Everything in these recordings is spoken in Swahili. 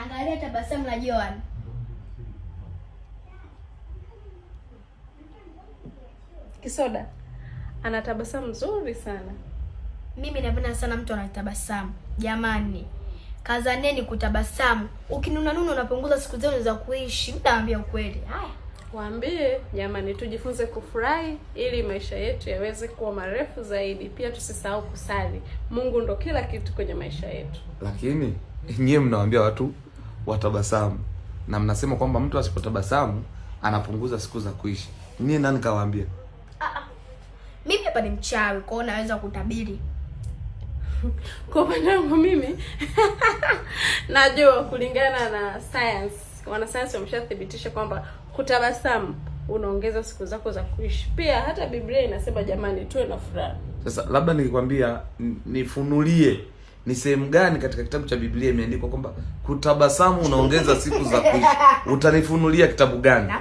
Angalia tabasamu la Joan. Kisoda ana tabasamu nzuri sana. Mimi napenda sana mtu anatabasamu. Jamani, kazaneni kutabasamu. Ukinuna nuna unapunguza siku zenu za kuishi. Nitaambia ukweli. Haya, Waambie jamani, tujifunze kufurahi ili maisha yetu yaweze kuwa marefu zaidi. Pia tusisahau kusali. Mungu ndo kila kitu kwenye maisha yetu. Lakini nyie mnawaambia watu watabasamu na mnasema kwamba mtu asipotabasamu anapunguza siku za kuishi. Nyie nani kawaambia? mimi hapa ni mchawi, kwa hiyo naweza kutabiri. Kwa upande wangu mimi najua kulingana na science, wanasayansi wameshathibitisha kwamba kutabasamu unaongeza siku zako za kuishi. Pia hata Biblia inasema jamani, tuwe na furaha. Sasa labda nikikwambia nifunulie ni sehemu gani katika kitabu cha Biblia imeandikwa kwamba kutabasamu unaongeza siku za kuishi, utanifunulia kitabu gani?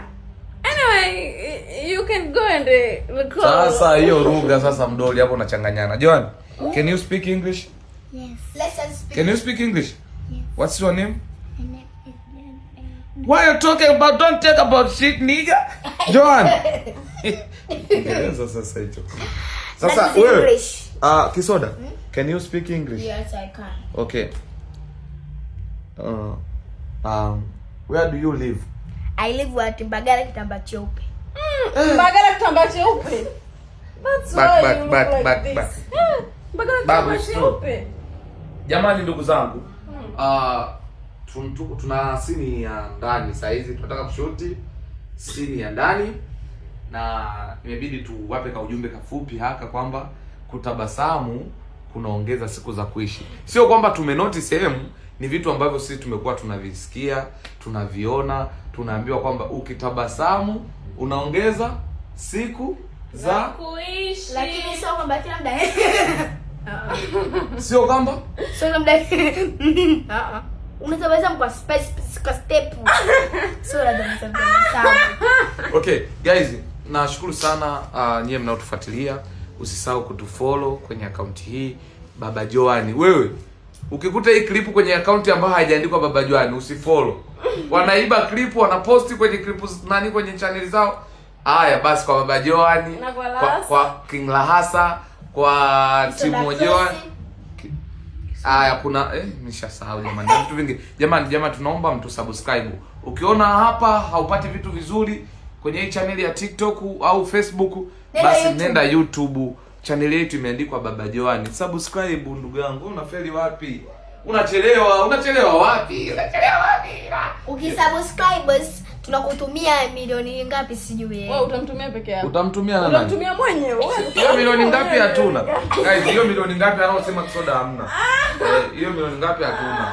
Anyway, you can go and recall. Sasa hiyo lugha sasa mdoli hapo unachanganyana. Joan, can you speak English? Yes. Let's speak. Can you speak English? Yes. What's your name? My name is Joan. Why are you talking about? Don't talk about shit, nigga. Joan. Sasa hicho. Sasa wewe Kisoda, can you speak English? Yes, I can. Okay. Where do you live? I live at Mbagala Kitamba Cheupe. Mbagala Kitamba Cheupe. That's why you look like this. Mbagala Kitamba Cheupe. Jamani ndugu zangu, tuna scene ya ndani saa hizi, tunataka kushuti scene ya ndani na imebidi tuwape ka ujumbe kafupi haka kwamba kutabasamu kunaongeza siku za kuishi. Sio kwamba tumenotice sehemu, ni vitu ambavyo sisi tumekuwa tunavisikia, tunaviona, tunaambiwa kwamba ukitabasamu unaongeza siku za kuishi. Lakini sio kwamba kila muda. Sio kwamba? Sio kwamba unatabasamu kwa step. Sio lazima tabasamu. Okay, guys, nashukuru sana nyie mnaotufuatilia. Usisahau kutufollow kwenye account hii Baba Joan. Wewe ukikuta hii clip kwenye account ambayo haijaandikwa Baba Joan, usifollow. Wanaiba clip, wanaposti kwenye clip nani kwenye channel zao. Haya basi, kwa Baba Joan, kwa King Lahasa, kwa Timo Joan. Haya kuna nimeshasahau jamani. Vitu vingi. Jamani tunaomba mtu subscribe. Ukiona hapa haupati vitu vizuri kwenye hii channel ya TikTok au Facebook, basi nenda YouTube. Channel yetu imeandikwa Baba Joan. Subscribe ndugu yangu. Unafeli wapi? Unachelewa wapi? Ukisubscribers tunakutumia milioni ngapi sijui. Wewe utamtumia peke yako. Utamtumia nani? Utamtumia mwenyewe. Hiyo milioni ngapi hatuna? Guys, hiyo milioni ngapi anaosema Kisoda hamna? Hiyo milioni ngapi hatuna?